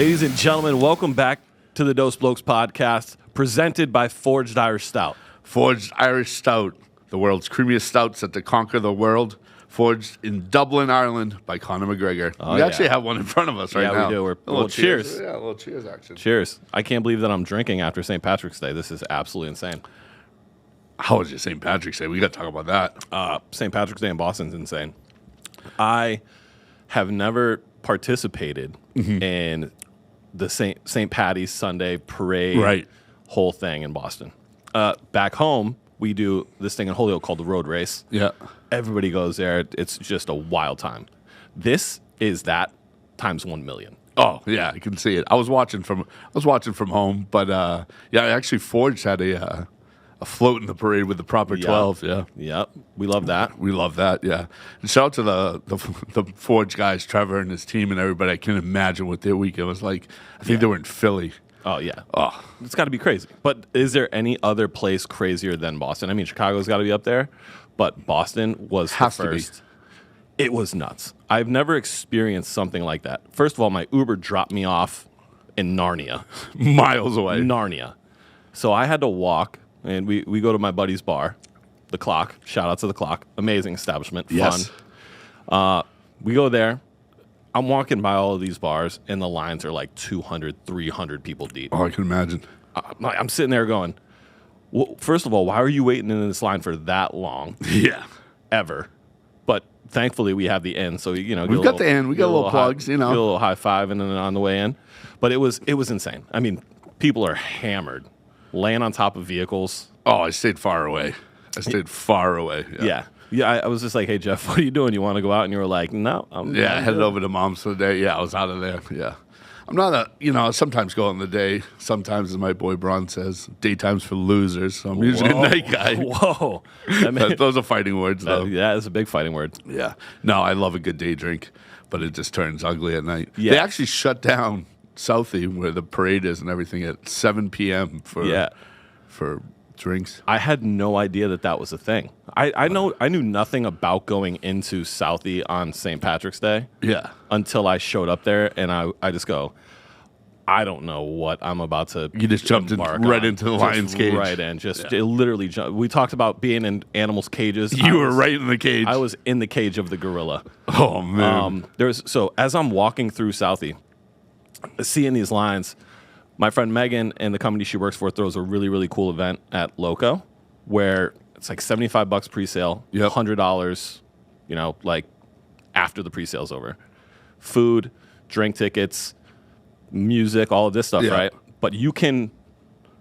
Ladies and gentlemen, welcome back to the Blokes podcast, presented by Forged Irish Stout. Forged Irish Stout, the world's creamiest stout set to conquer the world. Forged in Dublin, Ireland by Conor McGregor. We actually have one in front of us right now. Yeah, we do. A little cheers. Yeah, a little cheers action. Cheers. I can't believe that I'm drinking after St. Patrick's Day. This is absolutely insane. How was your St. Patrick's Day? We got to talk about that. St. Patrick's Day in Boston's insane. I have never participated in the St. Paddys Sunday parade whole thing in Boston. Back home, we do this thing in Holyoke called the road race. Yeah. Everybody goes there. It's just a wild time. This is that times 1 million. Oh yeah, I can see it. I was watching from home, but yeah, actually Forged had a float in the parade with the proper 12. Yeah. Yep. We love that. We love that. Yeah. And shout out to the Forge guys, Trevor and his team and everybody. I can't imagine what their weekend was like. I think they were in Philly. Oh yeah. Oh, it's got to be crazy. But is there any other place crazier than Boston? I mean, Chicago's got to be up there, but Boston was the first. It was nuts. I've never experienced something like that. First of all, my Uber dropped me off in Narnia, miles away. Narnia. So I had to walk. And we go to my buddy's bar, The Clock. Shout out to The Clock. Amazing establishment. Yes. Fun. We go there. I'm walking by all of these bars, and the lines are like 200, 300 people deep. Oh, I can imagine. I'm sitting there going, well, first of all, why are you waiting in this line for that long? Yeah. Ever. But thankfully, we have the inn. So, you know. We've got the inn. We got a little plugs, you know. Get a little high five and then on the way in. But it was insane. I mean, people are hammered. Laying on top of vehicles. Oh, I stayed far away. Yeah. I was just like, hey, Jeff, what are you doing? You want to go out? And you were like, no. I headed over to Mom's for the day. Yeah, I was out of there. Yeah. I'm not I sometimes go on the day. Sometimes, as my boy Bron says, daytime's for losers. So I'm usually a night guy. Whoa. Those are fighting words, though. Yeah, it's a big fighting word. Yeah. No, I love a good day drink, but it just turns ugly at night. Yeah. They actually shut down Southie, where the parade is and everything, at 7 p.m. for drinks. I had no idea that was a thing. I knew nothing about going into Southie on St. Patrick's Day. Yeah. Until I showed up there, and I just go, I don't know what I'm about to. You just jumped right into the lion's cage. Right in. It literally jumped. We talked about being in animals' cages. You were right in the cage. I was in the cage of the gorilla. Oh, man. So as I'm walking through Southie, seeing these lines, my friend Megan and the company she works for throws a really, really cool event at Loco where it's like $75 pre-sale, $100, like after the pre-sale's over. Food, drink tickets, music, all of this stuff, right? But you can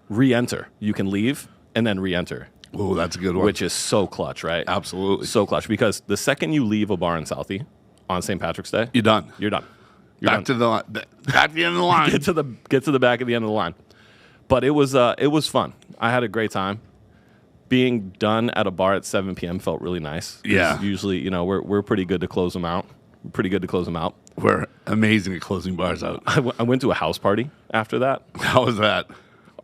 re-enter. You can leave and then re-enter. Oh, that's a good one. Which is so clutch, right? Absolutely. So clutch, because the second you leave a bar in Southie on St. Patrick's Day, you're done. Back to the end of the line. Get to the back of the end of the line. But it was fun. I had a great time. Being done at a bar at 7 p.m. felt really nice. Yeah. Usually, we're pretty good to close them out. We're amazing at closing bars out. I went to a house party after that. How was that?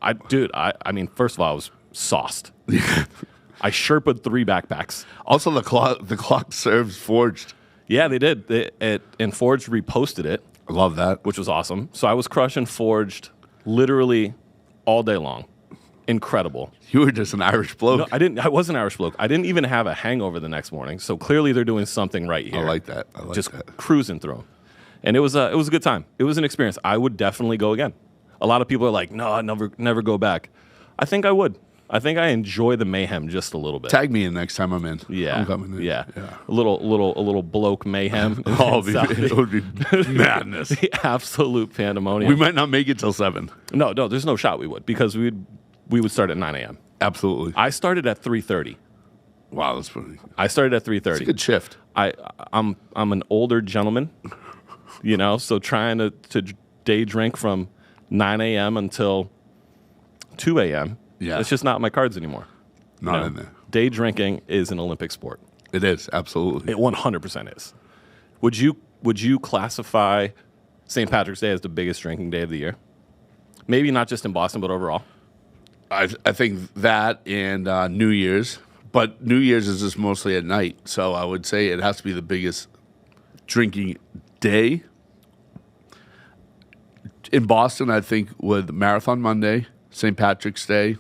I mean, first of all, I was sauced. I Sherpa'd 3 backpacks. Also, the clock serves Forged. Yeah, they did. And Forged reposted it. I love that. Which was awesome. So I was crushing Forged literally all day long. Incredible. You were just an Irish bloke. No, I didn't. I was an Irish bloke. I didn't even have a hangover the next morning. So clearly they're doing something right here. I like that. Just cruising through them. And it was a good time. It was an experience. I would definitely go again. A lot of people are like, no, I'd never go back. I think I would. I think I enjoy the mayhem just a little bit. Tag me in next time I'm in. Yeah, I'm coming in. Yeah. A little bloke mayhem. It would be madness. The absolute pandemonium. We might not make it till 7. No, there's no shot we would, because we would start at 9 a.m. Absolutely. I started at 3:30. Wow, that's funny. I started at 3:30. It's a good shift. I'm an older gentleman, so trying to day drink from 9 a.m. until 2 a.m. Yeah. It's just not my cards anymore. Not in there. Day drinking is an Olympic sport. It is, absolutely. It 100% is. Would you classify St. Patrick's Day as the biggest drinking day of the year? Maybe not just in Boston, but overall. I think that and New Year's. But New Year's is just mostly at night. So I would say it has to be the biggest drinking day. In Boston, I think with Marathon Monday, St. Patrick's Day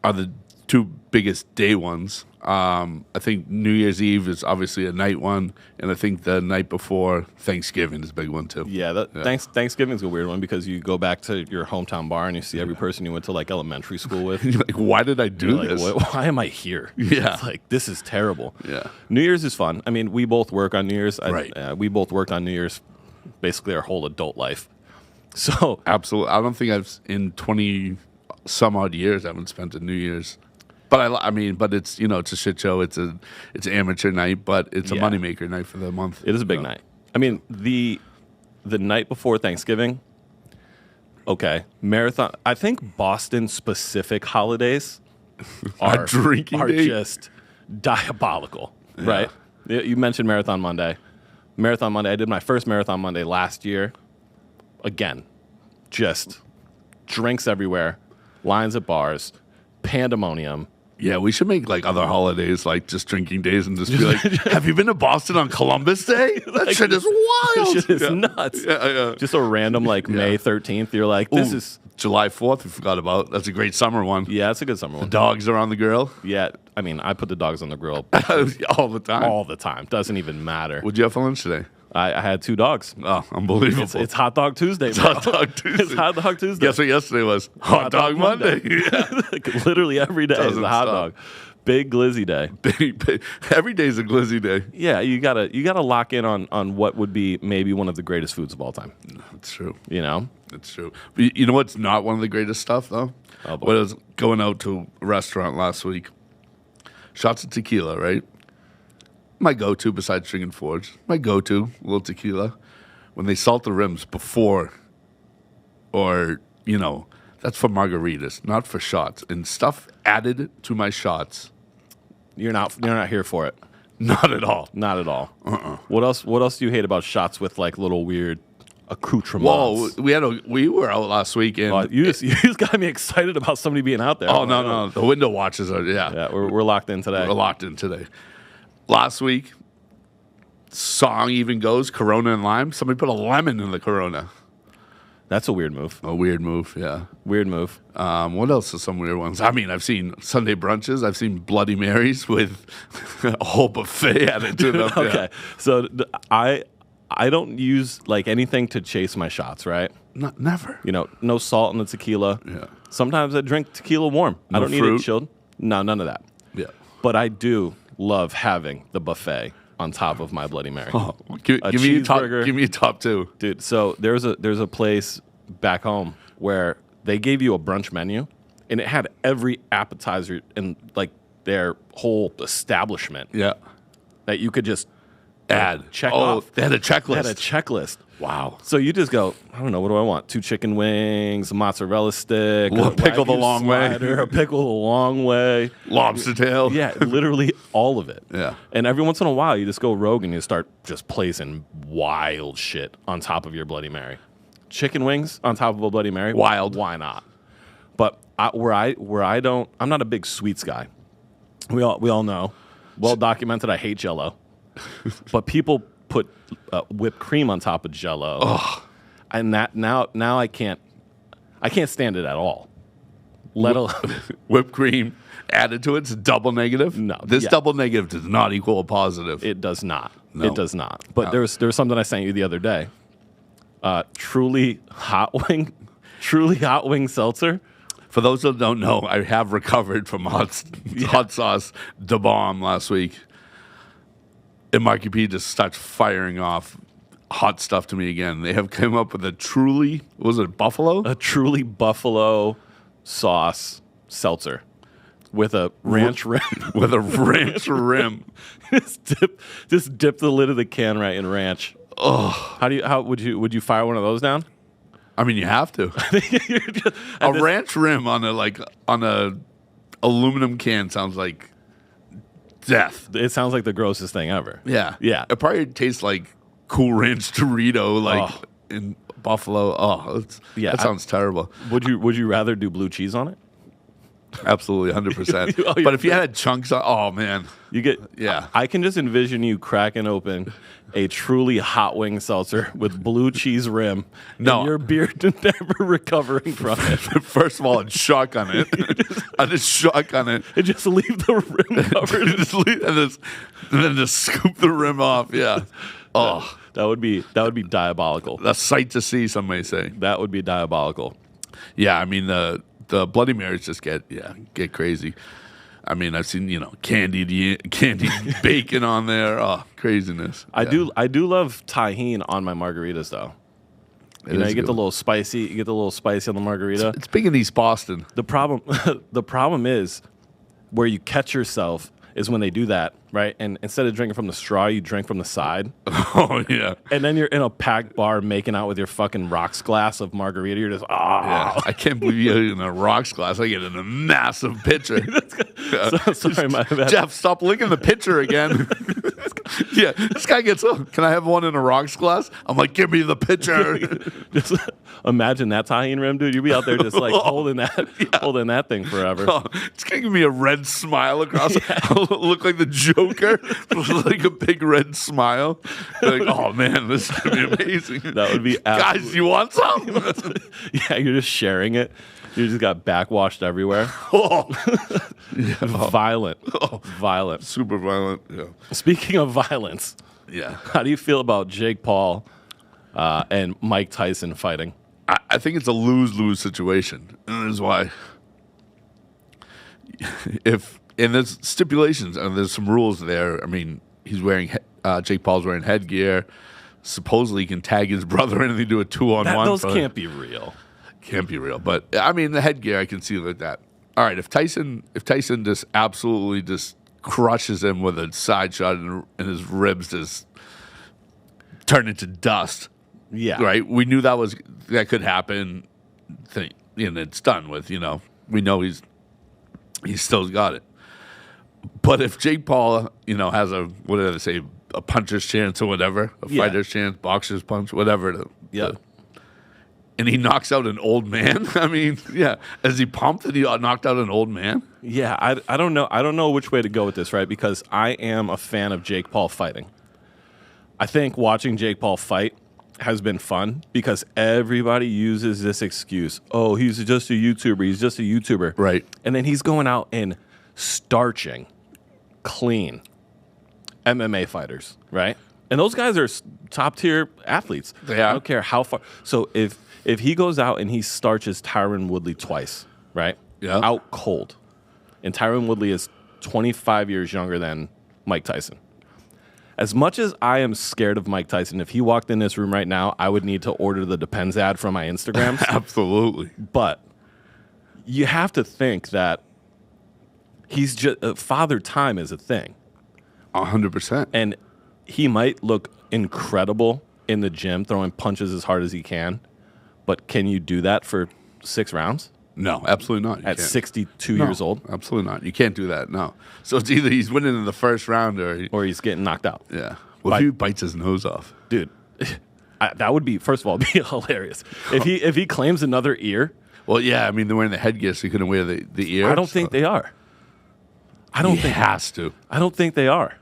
are the two biggest day ones. I think New Year's Eve is obviously a night one, and I think the night before Thanksgiving is a big one too. Yeah, Thanksgiving's a weird one because you go back to your hometown bar and you see every person you went to like elementary school with. You're like, why did I do this? Why am I here? Yeah. It's like, this is terrible. Yeah. New Year's is fun. I mean, we both work on New Year's. Right. We both worked on New Year's basically our whole adult life. So Absolutely. I don't think in 20 some odd years I haven't spent a New Year's. But I mean, it's it's a shit show. It's an amateur night, but it's a moneymaker night for the month. It is a big night. I mean, the night before Thanksgiving. Okay, marathon. I think Boston specific holidays are just diabolical, right? You mentioned Marathon Monday. Marathon Monday. I did my first Marathon Monday last year. Again, just drinks everywhere, lines at bars, pandemonium. Yeah, we should make like other holidays, like just drinking days, and just be like, "Have you been to Boston on Columbus Day? That shit is wild. That shit is nuts." Yeah. Just a random May 13th. You're like, this is July 4th. We forgot about. That's a great summer one. Yeah, it's a good summer one. Dogs are on the grill. Yeah, I mean, I put the dogs on the grill all the time. All the time. Doesn't even matter. What'd you have for lunch today? I had 2 dogs. Oh, unbelievable. It's Hot Dog Tuesday, bro. It's Hot Dog Tuesday. It's Hot Dog Tuesday. Guess what yesterday was? Hot Dog Monday. Yeah. Literally every day is a hot dog. Big glizzy day. Every day's a glizzy day. Yeah, you gotta lock in on what would be maybe one of the greatest foods of all time. It's true. You know? It's true. But you know what's not one of the greatest stuff, though? Oh, boy. When I was going out to a restaurant last week, shots of tequila, right? My go-to, besides drinking Forged, a little tequila. When they salt the rims before, or, that's for margaritas, not for shots. And stuff added to my shots. You're not here for it. Not at all. Not at all. What else do you hate about shots with like little weird accoutrements? Whoa, we were out last week and you just got me excited about somebody being out there. Oh no, the window watches are we're locked in today. We're locked in today. Last week, song even goes Corona and lime. Somebody put a lemon in the Corona. That's a weird move. A weird move, yeah. Weird move. What else are some weird ones? I mean, I've seen Sunday brunches. I've seen Bloody Marys with a whole buffet added to them. Okay, yeah. So I don't use like anything to chase my shots, right? Never. No salt in the tequila. Yeah. Sometimes I drink tequila warm. No I don't fruit. need it chilled. No, none of that. Yeah. But I do love having the buffet on top of my Bloody Mary. Oh, give me a top 2. Dude, so there's a place back home where they gave you a brunch menu and it had every appetizer in like their whole establishment. Yeah. That you could just check off. They had a checklist. Wow. So you just go, I don't know, what do I want? 2 chicken wings, a mozzarella stick, a pickle the long slider, way, a pickle the long way, lobster tail. Yeah, literally all of it. Yeah. And every once in a while, you just go rogue and you start just placing wild shit on top of your Bloody Mary. Chicken wings on top of a Bloody Mary, wild. Why not? But I'm not a big sweets guy. We all know, well documented. I hate Jell-O, but people put whipped cream on top of Jell-O, and that now I can't stand it at all. Let alone whipped cream added to it's double negative. No, this double negative does not equal a positive. It does not. No. It does not. But there was something I sent you the other day. Truly hot wing seltzer. For those that don't know, I have recovered from hot sauce da bomb last week. And Marckie P just starts firing off hot stuff to me again. They have come up with a truly buffalo? A truly buffalo sauce seltzer with a ranch rim. With a ranch rim. Just dip the lid of the can right in ranch. Oh, how would you fire one of those down? I mean, you have to. Ranch rim on a aluminum can sounds like death. It sounds like the grossest thing ever. Yeah. Yeah. It probably tastes like Cool Ranch Dorito, in Buffalo. That sounds terrible. Would you rather do blue cheese on it? Absolutely, 100%. Oh, But if you had chunks, oh man, You get, Yeah. I can just envision you cracking open a truly hot wing seltzer with blue cheese rim. No. And your beard never recovering from it. first of all, I'd shotgun it. I just shotgun it. And just leave the rim covered. And then just scoop the rim off. Yeah. Oh, That would be diabolical. a sight to see, some may say. That would be diabolical. Yeah, I mean the Bloody Marys just get crazy. I mean, I've seen candied bacon on there. Oh, craziness! I do love tahini on my margaritas though. You get the little spicy. You get the little spicy on the margarita. It's big in East Boston. The problem is where you catch yourself is when they do that, right? And instead of drinking from the straw, you drink from the side. Oh yeah. And then you're in a packed bar making out with your fucking rocks glass of margarita. You're just Yeah, I can't believe you're in a rocks glass. I get in a massive pitcher. Sorry, my bad. Jeff, stop licking the pitcher again. Yeah, this guy gets, can I have one in a rocks glass? I'm like, give me the pitcher. Just imagine that tahini rim, dude. You'd be out there just like holding that thing forever. Oh, it's going to give me a red smile across. I'll look like the Joker with like a big red smile. Like, oh man, this is going to be amazing. That would be Guys, you want some? Yeah, you're just sharing it. You just got backwashed everywhere. Oh. Violent. Violent. Super violent. Yeah. Speaking of violence, Yeah. how do you feel about Jake Paul and Mike Tyson fighting? I think it's a lose-lose situation. And this is why. And there's stipulations and there's some rules there. I mean, Jake Paul's wearing headgear. Supposedly he can tag his brother in and they do a 2-on-1. Those can't be real. Can't be real. But I mean the headgear I can see like that. All right, if Tyson just absolutely just crushes him with a side shot and his ribs just turn into dust. Yeah. Right? We knew that could happen. And it's done with, We know he's still got it. But if Jake Paul, has a puncher's chance or whatever, a fighter's chance, boxer's punch, whatever. And he knocks out an old man. I mean, yeah. Is he pumped that he knocked out an old man? Yeah, I don't know. I don't know which way to go with this, right? Because I am a fan of Jake Paul fighting. I think watching Jake Paul fight has been fun because everybody uses this excuse. Oh, he's just a YouTuber. He's just a YouTuber. Right. And then he's going out and starching clean MMA fighters, right? And those guys are top tier athletes. They are. I don't care how far. So if he goes out and he starches Tyron Woodley twice, right? Yeah. Out cold. And Tyron Woodley is 25 years younger than Mike Tyson. As much as I am scared of Mike Tyson, if he walked in this room right now, I would need to order the Depends ad from my Instagrams. Absolutely. But you have to think that he's just father time is a thing. 100%. And he might look incredible in the gym throwing punches as hard as he can. But can you do that for 6 rounds? No, absolutely not. You At can't. 62 years old? Absolutely not. You can't do that, no. So it's either he's winning in the first round Or he's getting knocked out. yeah. Well, if he bites his nose off. Dude, that would be, first of all, be hilarious. If he claims another ear. Well, yeah, I mean, they're wearing the headgear, so he couldn't wear the ear. I don't think they are. He has to. I don't think they are.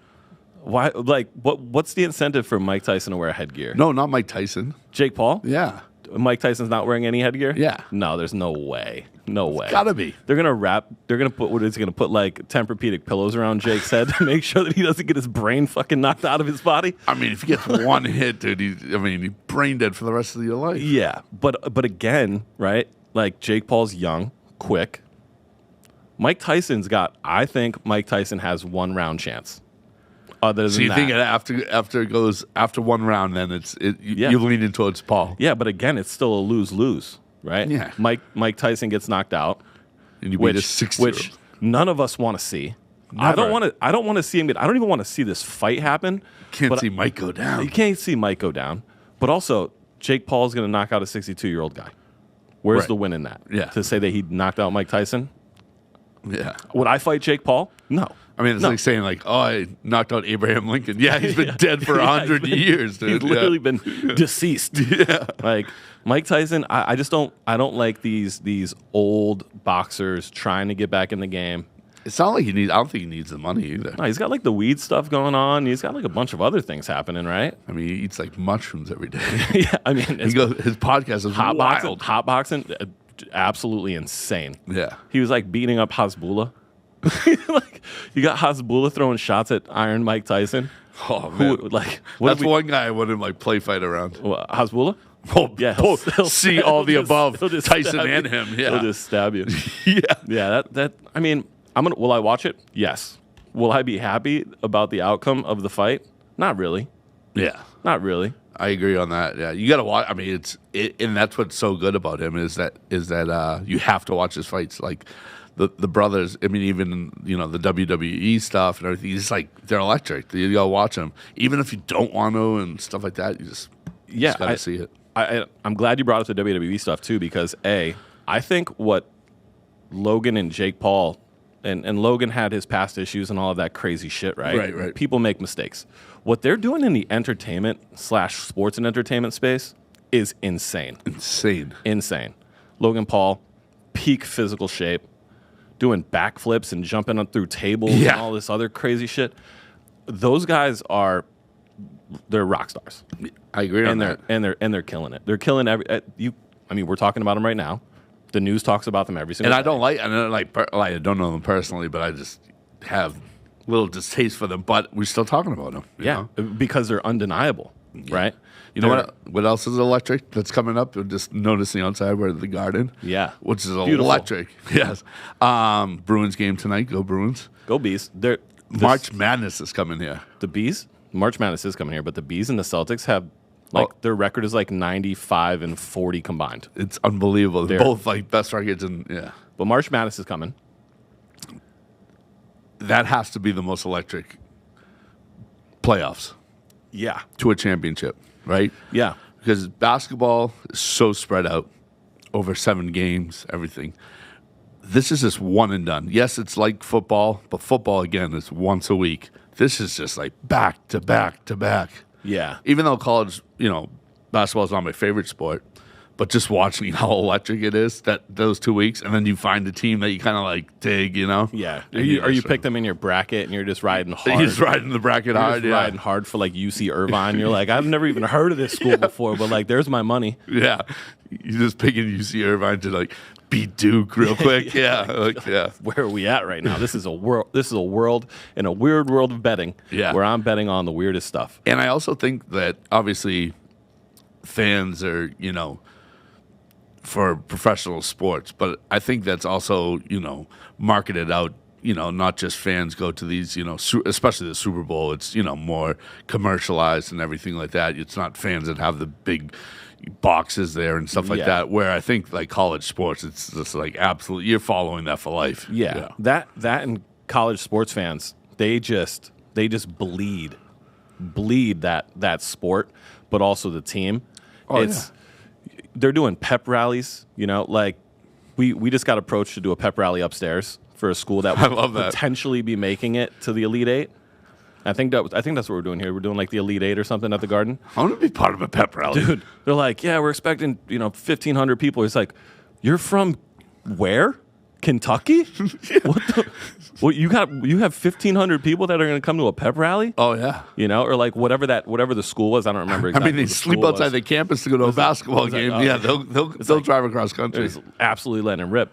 Why? Like, what's the incentive for Mike Tyson to wear headgear? No, not Mike Tyson. Jake Paul? Yeah. Mike Tyson's not wearing any headgear? Yeah. No, there's no way. No way. Gotta be. They're gonna put what is he gonna put like Tempur-Pedic pillows around Jake's head to make sure that he doesn't get his brain fucking knocked out of his body. I mean, if he gets one hit, dude, he's brain dead for the rest of your life. Yeah, but again, right? Like Jake Paul's young, quick. Mike Tyson's got. I think Mike Tyson has 1 round chance. Other than So you that, think after it goes after 1 round, then you're leaning towards Paul. yeah, but again, it's still a lose-lose, right? Yeah. Mike Tyson gets knocked out, And you beat a 60-year-old. which none of us want to see. Never. I don't want to see him. I don't even want to see this fight happen. Can't see Mike go down. You can't see Mike go down. But also, Jake Paul's going to knock out a 62-year-old guy. Where's Right. the win in that? Yeah. To say that he knocked out Mike Tyson? Yeah. Would I fight Jake Paul? No. I mean, it's like saying like, oh, I knocked out Abraham Lincoln. Yeah, he's been dead for 100 years, dude. He's literally been deceased. Yeah. Like Mike Tyson, I just don't like these old boxers trying to get back in the game. It's not like I don't think he needs the money either. No, he's got like the weed stuff going on. He's got like a bunch of other things happening, right? I mean, he eats like mushrooms every day. Yeah, I mean, his podcast is wild. Hotboxing, absolutely insane. Yeah. He was like beating up Hasbulla. Like you got Hasbulla throwing shots at Iron Mike Tyson. Oh man, that's one guy I wouldn't like play fight around. Hasbulla? Oh yeah, he'll see all the above. Tyson and him. Yeah, he'll just stab you. Yeah. That. I mean, will I watch it? Yes. Will I be happy about the outcome of the fight? Not really. Yeah. Not really. I agree on that. Yeah, you got to watch. I mean, and that's what's so good about him is that you have to watch his fights. Like the brothers. I mean, even the WWE stuff and everything. It's like they're electric. You got to watch them, even if you don't want to and stuff like that. You just got to see it. I'm glad you brought up the WWE stuff too because I think what Logan and Jake Paul. And Logan had his past issues and all of that crazy shit, right? Right. People make mistakes. What they're doing in the entertainment/sports and entertainment space is insane. Insane. Logan Paul, peak physical shape, doing backflips and jumping up through tables and all this other crazy shit. Those guys they're rock stars. I agree on that. And they're killing it. They're killing we're talking about them right now. The news talks about them every single day. I don't know them personally, but I just have little distaste for them. But we're still talking about them. You know? Because they're undeniable, right? You know what else is electric that's coming up? Just noticing outside where the Garden. Yeah. Which is Beautiful. Electric. Yes. Bruins game tonight. Go Bruins. Go Bees. March Madness is coming here. The Bees? March Madness is coming here, but the Bees and the Celtics have their record is like 95-40 combined. It's unbelievable. They're both like best records But March Madness is coming. That has to be the most electric playoffs. Yeah. To a championship, right? Yeah. Because basketball is so spread out over 7 games, everything. This is just one and done. Yes, it's like football, but football, again, is once a week. This is just like back to back to back. Yeah. Even though college, basketball is not my favorite sport, but just watching how electric it is those 2 weeks, and then you find a team that you kind of like dig, Yeah. Or you pick them in your bracket and you're just riding hard. You're just riding the bracket hard. You're riding hard for like UC Irvine. You're like, I've never even heard of this school before, but like, there's my money. Yeah. You're just picking UC Irvine to like beat Duke real quick. Yeah. Where are we at right now? This is a world in a weird world of betting. Yeah. Where I'm betting on the weirdest stuff. And I also think that obviously fans are, for professional sports, but I think that's also, marketed out, not just fans go to these, especially the Super Bowl. It's, more commercialized and everything like that. It's not fans that have the big boxes there and stuff like that, where I think like college sports, it's just like absolutely, you're following that for life. Yeah. That and college sports fans, they just bleed that sport, but also the team. They're doing pep rallies, like we just got approached to do a pep rally upstairs for a school that would potentially be making it to the Elite Eight. I think that's what we're doing here. We're doing like the Elite Eight or something at the Garden. I want to be part of a pep rally. Dude, they're like, yeah, we're expecting, 1,500 people. It's like, you're from where? Kentucky? What you have 1,500 people that are going to come to a pep rally? Oh yeah, or like whatever the school was. I don't remember exactly. I mean, they sleep outside the campus to go to a basketball game. They'll drive across country. It's absolutely letting them rip.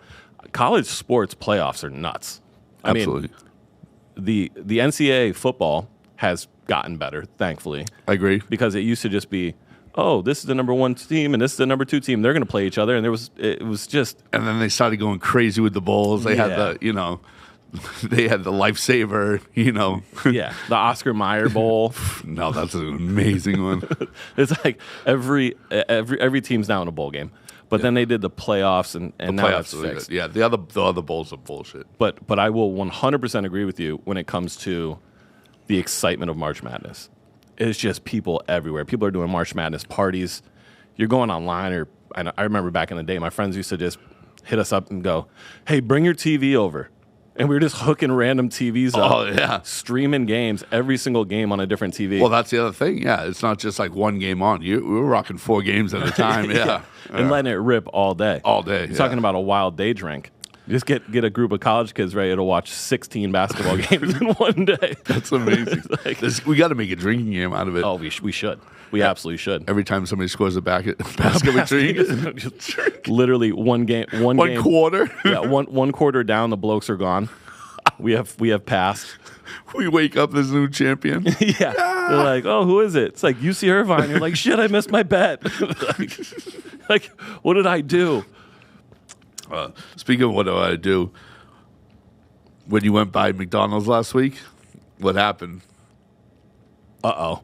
College sports playoffs are nuts. Absolutely. I mean, the NCAA football has gotten better, thankfully. I agree, because it used to just be, oh, this is the number 1 team and this is the number 2 team. They're going to play each other, and it was just. And then they started going crazy with the bowls. They had they had the lifesaver. The Oscar Mayer Bowl. No, that's an amazing one. It's like every team's now in a bowl game. But then they did the playoffs, and now it's fixed. Yeah, the other bowls are bullshit. But I will 100% agree with you when it comes to the excitement of March Madness. It's just people everywhere. People are doing March Madness parties. You're going online, I remember back in the day, my friends used to just hit us up and go, hey, bring your TV over. And we were just hooking random TVs up. Oh, yeah. Streaming games, every single game on a different TV. Well, that's the other thing. Yeah, it's not just like one game on. We were rocking 4 games at a time. Yeah. And letting it rip all day. All day. You're talking about a wild day drink. Just get a group of college kids ready to watch 16 basketball games in one day. That's amazing. We got to make a drinking game out of it. Oh, we should. We absolutely should. Every time somebody scores a basket, we drink. Literally one game. One quarter. Yeah, one quarter down, the Blokes are gone. We have passed. We wake up, there's a new champion. Yeah. They're like, oh, who is it? It's like UC Irvine. You're like, shit, I missed my bet. like, what did I do? Speaking of what do I do, when you went by McDonald's last week, what happened? Uh-oh.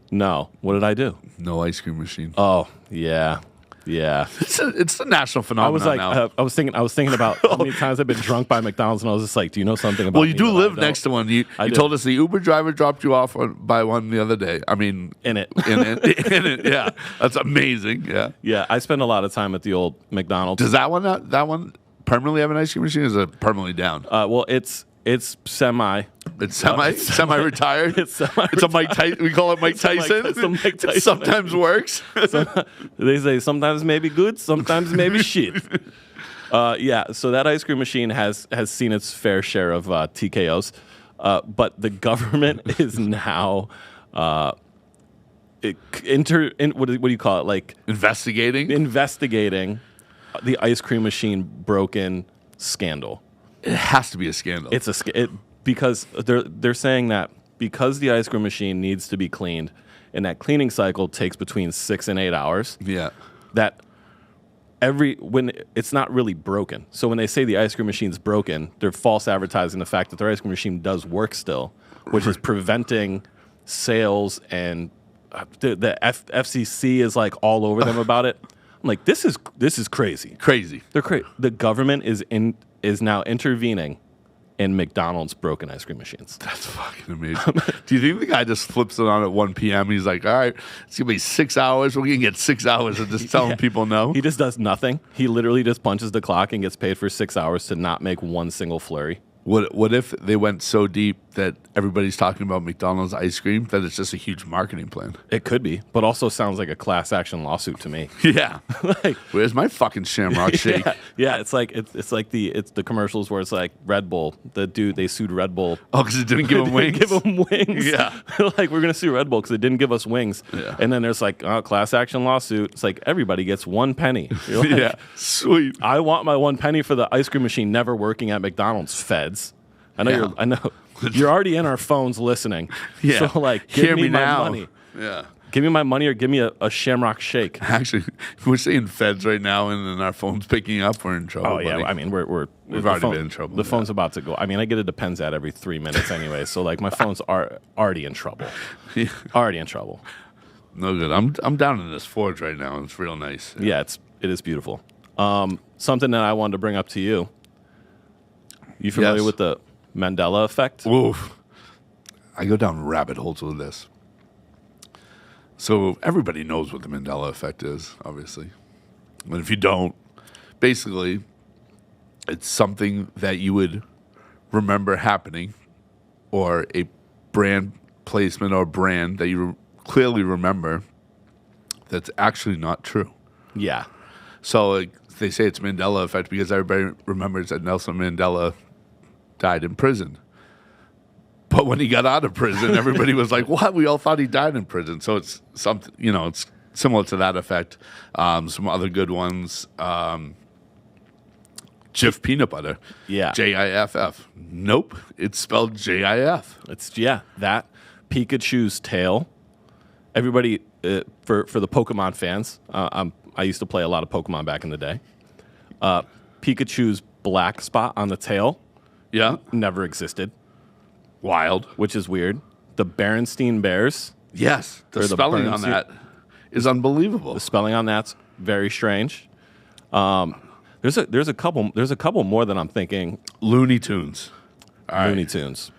No. What did I do? No ice cream machine. Oh, yeah. Yeah. It's a national phenomenon now. I was thinking about how many times I've been drunk by McDonald's, and I was just like, do you know something about Well, you me do that live I don't? next to one. You told us the Uber driver dropped you off by one the other day. I mean, In it. in it, yeah. That's amazing. Yeah. Yeah, I spend a lot of time at the old McDonald's. Does that one permanently have an ice cream machine? Or is it permanently down? Well, it's semi. It's semi-retired. It's semi. It's a Mike Tyson. We call it Mike Tyson. It's a Mike Tyson. It sometimes works. They say sometimes maybe good, sometimes maybe shit. Yeah, so that ice cream machine has seen its fair share of TKOs, but the government is now what do you call it? Like investigating the ice cream machine broken scandal. It has to be a scandal. It's because they're saying that because the ice cream machine needs to be cleaned, and that cleaning cycle takes between 6 and 8 hours. Yeah. That when it's not really broken. So when they say the ice cream machine's broken, they're false advertising the fact that their ice cream machine does work still, which is preventing sales, and the FCC is like all over them about it. I'm like, this is crazy. Crazy. They're crazy. The government is now intervening in McDonald's broken ice cream machines. That's fucking amazing. Do you think the guy just flips it on at 1 p.m.? He's like, all right, it's going to be 6 hours. We're going to get 6 hours of just telling people no. He just does nothing. He literally just punches the clock and gets paid for 6 hours to not make one single flurry. What if they went so deep that everybody's talking about McDonald's ice cream that it's just a huge marketing plan? It could be, but also sounds like a class action lawsuit to me. Yeah. Where's my fucking Shamrock Shake? Yeah, it's like the commercials where it's like Red Bull. They sued Red Bull. Oh, because it didn't give them wings. Give them wings. Yeah. Like, we're gonna sue Red Bull because it didn't give us wings. Yeah. And then there's like class action lawsuit. It's like everybody gets 1 penny. You're like, yeah. Sweet. I want my 1 penny for the ice cream machine never working at McDonald's. Feds. I know you're already in our phones listening. Yeah. So like, give me my now. money. Yeah. Give me my money or give me a Shamrock Shake. Actually, if we're saying feds right now and then our phone's picking up, we're in trouble. Oh yeah, buddy. I mean we've already been in trouble. The phone's about to go. I mean, I get a Depends ad every 3 minutes anyway, so like my phone's already in trouble. Yeah. Already in trouble. No good. I'm down in this Forge right now. It's real nice. Yeah, it is beautiful. Something that I wanted to bring up to you. You familiar with the Mandela Effect? Oof. I go down rabbit holes with this. So everybody knows what the Mandela Effect is, obviously. And if you don't, basically, it's something that you would remember happening, or a brand placement or brand that you clearly remember that's actually not true. Yeah. So like, they say it's Mandela Effect because everybody remembers that Nelson Mandela died in prison. But when he got out of prison, everybody was like, what? We all thought he died in prison. So it's something, it's similar to that effect. Some other good ones. Jif peanut butter. Yeah. Jiff. Nope. It's spelled JIF. That Pikachu's tail. Everybody, for the Pokemon fans, I used to play a lot of Pokemon back in the day. Pikachu's black spot on the tail. Yeah. Never existed. Wild. Which is weird. The Berenstein Bears. Yes. The spelling on that is unbelievable. The spelling on that's very strange. There's a couple more that I'm thinking. Looney Tunes. All Looney right. Tunes.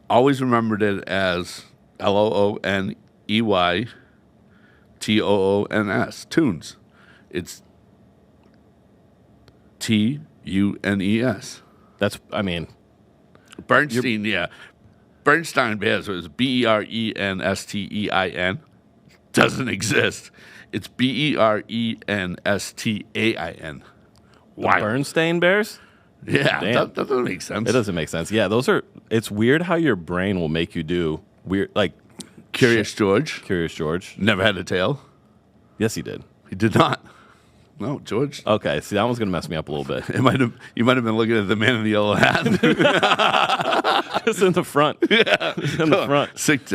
Always remembered it as LOONEYTOONS. It's TUNES. That's, I mean, Bernstein, yeah. Bernstein Bears was Bernstein. Doesn't exist. It's Bernstein. Why? Bernstein Bears? Yeah, Damn. that doesn't make sense. It doesn't make sense. Yeah, it's weird how your brain will make you do weird, like Curious George Curious George. never had a tail. Yes, he did. He did not. No, George. Okay, see, that one's going to mess me up a little bit. You might have been looking at the man in the yellow hat. Just in the front. Yeah, In the front. sick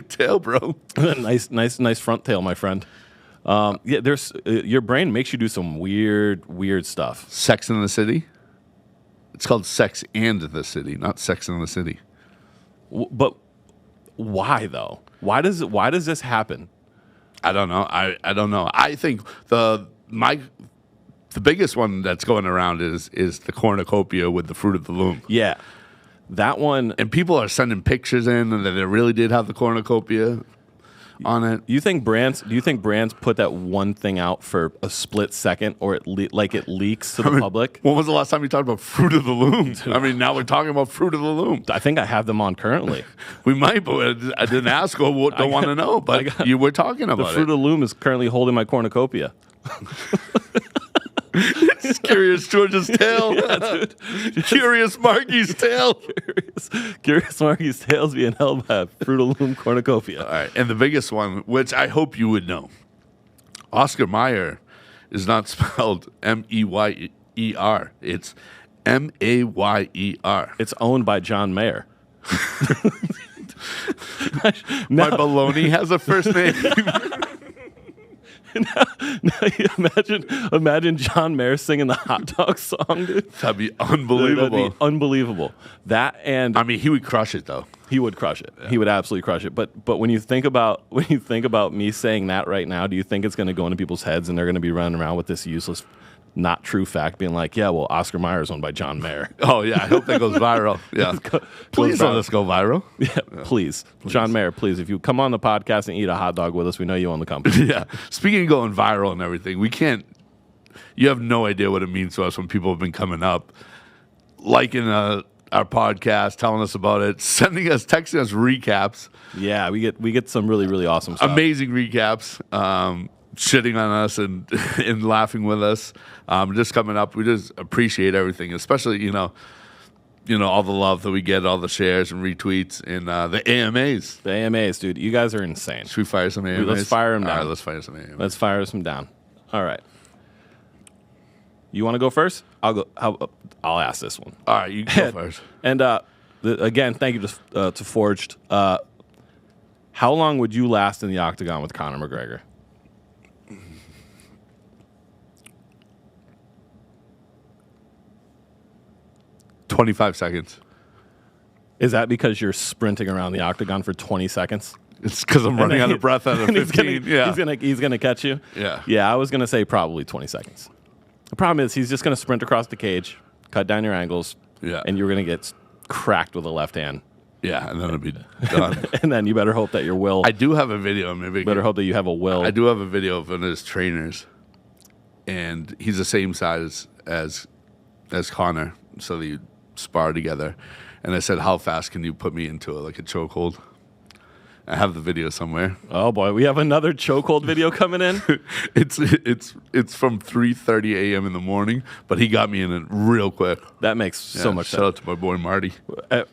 tail, bro. nice front tail, my friend. Yeah, there's your brain makes you do some weird stuff. Sex in the City. It's called Sex and the City, not Sex in the City. But why though? Why does this happen? I don't know. I don't know. I think the biggest one that's going around is the cornucopia with the Fruit of the Loom. Yeah, that one. And people are sending pictures in and that they really did have the cornucopia on it. Do you think brands put that one thing out for a split second, or it leaks to the public? When was the last time you talked about Fruit of the Loom? I mean, now we're talking about Fruit of the Loom. I think I have them on currently. We might, but I didn't ask or don't want to know. But you were talking about The Fruit of the Loom is currently holding my cornucopia. It's Curious George's tail. Yeah, dude. Curious Markie's tail. Curious Markie's tail's being held by a Fruit of the Loom cornucopia. All right, and the biggest one, which I hope you would know, Oscar Mayer is not spelled Meyer. It's Mayer. It's owned by John Mayer. My baloney has a first name. Imagine John Mayer singing the hot dog song, dude. That'd be unbelievable. That'd be unbelievable. That, and I mean, he would crush it though. he would crush it. He would absolutely crush it. But when you think about me saying that right now, do you think it's going to go into people's heads and they're going to be running around with this useless, not true fact, being like, yeah, well, Oscar Mayer is owned by John Mayer. Oh yeah, I hope that goes viral. Yeah, please let us go viral. Yeah, please. John Mayer, please. If you come on the podcast and eat a hot dog with us, we know you own the company. Yeah. Speaking of going viral and everything, we can't. You have no idea what it means to us when people have been coming up, liking our podcast, telling us about it, texting us recaps. Yeah, we get some really awesome stuff. Amazing recaps. Shitting on us and and laughing with us. Just coming up, we just appreciate everything, especially you know all the love that we get, all the shares and retweets, and the AMAs. The AMAs, dude, you guys are insane. Should we fire some AMAs? Let's fire them down. All right, let's fire some AMAs. Let's fire some down. All right. You want to go first? I'll go. I'll ask this one. All right, you go first. And again, thank you to Forged. How long would you last in the octagon with Conor McGregor? 25 seconds. Is that because you're sprinting around the octagon for 20 seconds? It's because I'm running out of breath out of 15. He's gonna catch you. Yeah. Yeah, I was gonna say probably 20 seconds. The problem is he's just gonna sprint across the cage, cut down your angles, and you're gonna get cracked with a left hand. Yeah, and then it'll be done. And then you better hope that your will. I do have a video. Maybe better hope that you have a will. I do have a video of one of his trainers, and he's the same size as Connor, so they spar together. And I said, "How fast can you put me into a chokehold?" I have the video somewhere. Oh boy, we have another chokehold video coming in. It's from 3:30 a.m. in the morning, but he got me in it real quick. That makes so much sense. Shout out to my boy Marty.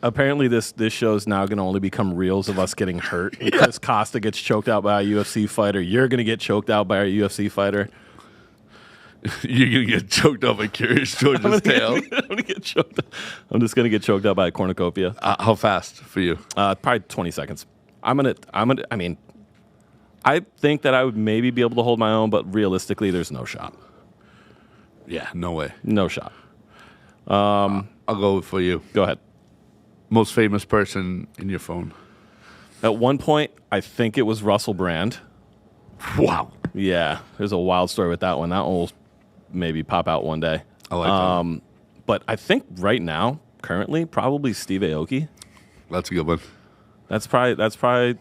Apparently, this show is now going to only become reels of us getting hurt. Because Costa gets choked out by a UFC fighter. You're going to get choked out by a UFC fighter. You're going to get choked out by Curious George's tail. I'm going to get choked. I'm just going to get choked out by a cornucopia. How fast for you? Probably 20 seconds. I mean, I think that I would maybe be able to hold my own, but realistically, there's no shot. Yeah, no way. No shot. I'll go for you. Go ahead. Most famous person in your phone? At one point, I think it was Russell Brand. Wow. Yeah, there's a wild story with that one. That one will maybe pop out one day. I like that. But I think right now, currently, probably Steve Aoki. That's a good one. That's probably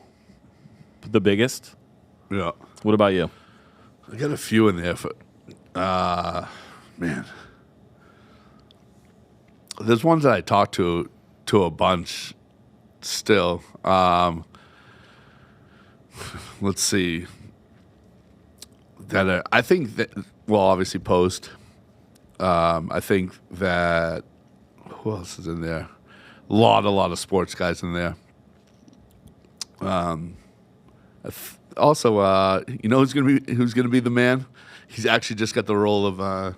the biggest. Yeah. What about you? I got a few in there for, man. There's ones that I talk to a bunch still. Let's see. I think that, well, obviously Post. I think that, who else is in there? A lot of sports guys in there. Also, you know who's gonna be the man? He's actually just got the role of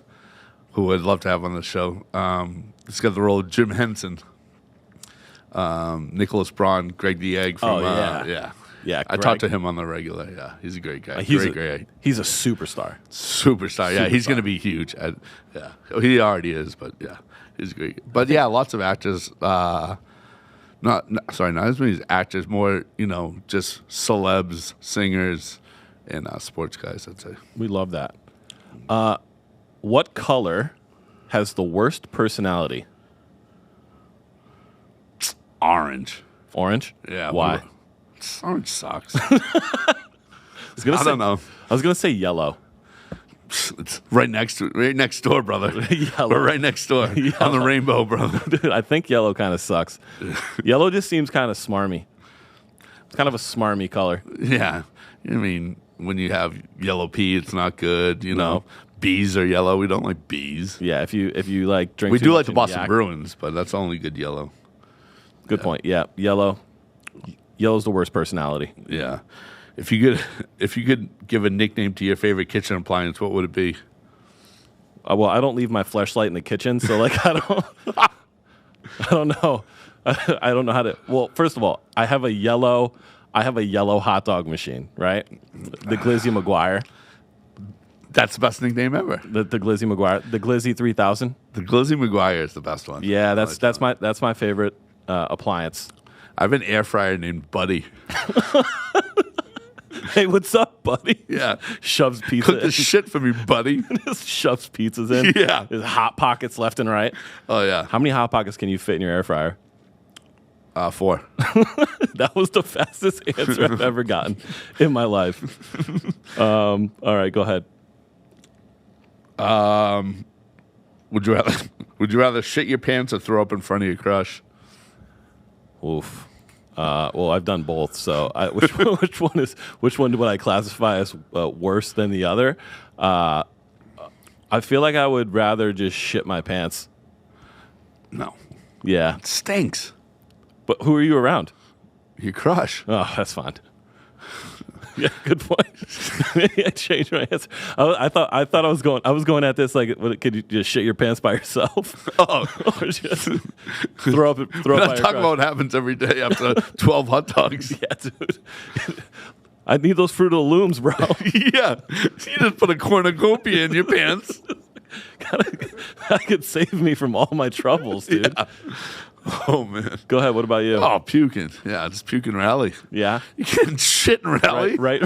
who I'd love to have on the show. He's got the role of Jim Henson, Nicholas Braun, Greg the Egg from Yeah, I talked to him on the regular. Yeah, he's a great guy. He's great. He's a superstar. Yeah, he's going to be huge. He already is, but yeah, he's great. But yeah, lots of actors. Not as many as actors. More, just celebs, singers, and sports guys. I'd say. We love that. What color has the worst personality? Orange. Orange? Yeah. Why? Orange sucks. I don't know. I was gonna say yellow. It's right next door, brother. Yellow. We're right next door on the rainbow, brother. Dude, I think yellow kind of sucks. Yellow just seems kind of smarmy. It's kind of a smarmy color. Yeah. I mean, when you have yellow pea, it's not good. No. Bees are yellow. We don't like bees. Yeah, if you like drink. We too do much like the in Boston yak. Bruins, but that's only good yellow. Good point. Yeah, yellow. Yellow's the worst personality. Yeah. If you could give a nickname to your favorite kitchen appliance, what would it be? Well, I don't leave my fleshlight in the kitchen, so I don't know. I don't know how to. Well, first of all, I have a yellow hot dog machine, right? The Glizzy McGuire. That's the best nickname ever. The Glizzy McGuire, the Glizzy 3000. The Glizzy McGuire is the best one. Yeah, that's my favorite appliance. I have an air fryer named Buddy. Hey, what's up, buddy? Yeah. Shoves pizza Cook the shit for me, buddy. Just shoves pizzas in. Yeah. There's hot pockets left and right. Oh, yeah. How many hot pockets can you fit in your air fryer? 4. That was the fastest answer I've ever gotten in my life. All right, go ahead. Would you rather shit your pants or throw up in front of your crush? Oof. Well, I've done both. So, which one would I classify as worse than the other? I feel like I would rather just shit my pants. No, Yeah, it stinks. but who are you around? Your crush. Oh, that's fine. Yeah, good point. Maybe I changed my answer. I thought I was going at this like, could you just shit your pants by yourself? Oh, Or just throw up. we're By not your talking crush? about what happens every day after 12 hot dogs. Yeah, dude. I need those Fruit of the Looms, bro. Yeah, you just put a cornucopia in your pants. That could save me from all my troubles, dude. Yeah. Oh man. Go ahead. What about you? Oh, puking. Yeah, just puke and rally. Yeah. You can't shit and rally. Right.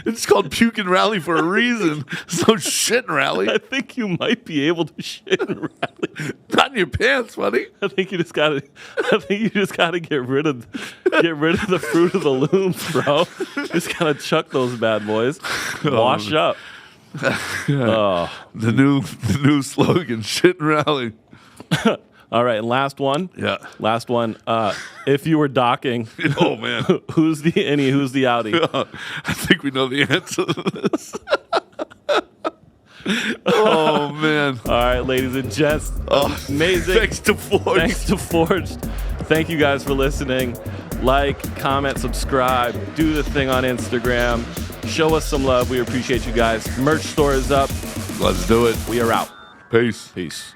It's called puke and rally for a reason. It's no shit and rally. I think you might be able to shit and rally. Not in your pants, buddy. I think you just gotta get rid of the Fruit of the Looms, bro. Just gotta chuck those bad boys. Wash up. Oh. The new slogan, shit and rally. All right, and last one. Yeah. Last one. If you were docking, Oh man. who's the innie? Who's the outie? I think we know the answer to this. Oh man. All right, ladies and gents. Amazing. Thanks to Forged. Thanks to Forged. Thank you guys for listening. Like, comment, subscribe, do the thing on Instagram. Show us some love. We appreciate you guys. Merch store is up. Let's do it. We are out. Peace. Peace.